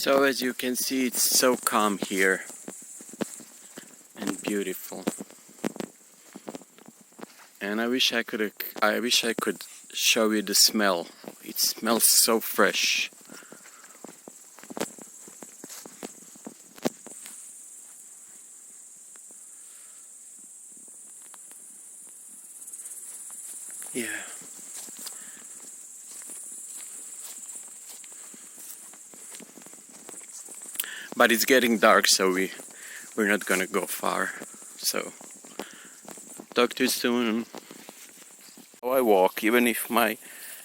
So as you can see, it's so calm here and beautiful. And I wish I could show you the smell. It smells so fresh. Yeah. But it's getting dark, so we're not gonna go far. So talk to you soon. How I walk, even if my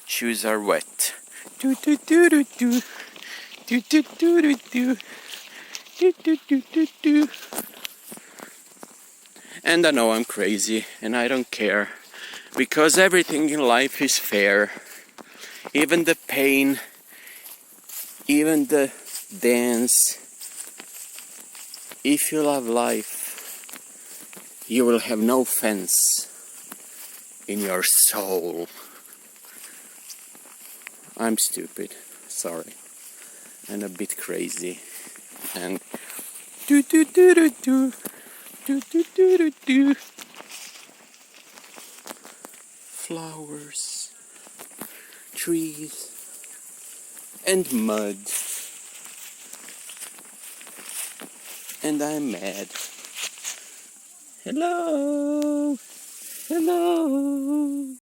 shoes are wet. Do do do do do. Do do do do do. Do do do do do. And I know I'm crazy, and I don't care, because everything in life is fair. Even the pain, even the dance. If you love life, you will have no fence in your soul. I'm stupid, sorry, and a bit crazy. And do do do do do do do do do do. Flowers, trees, and mud. And I'm mad. Hello, hello.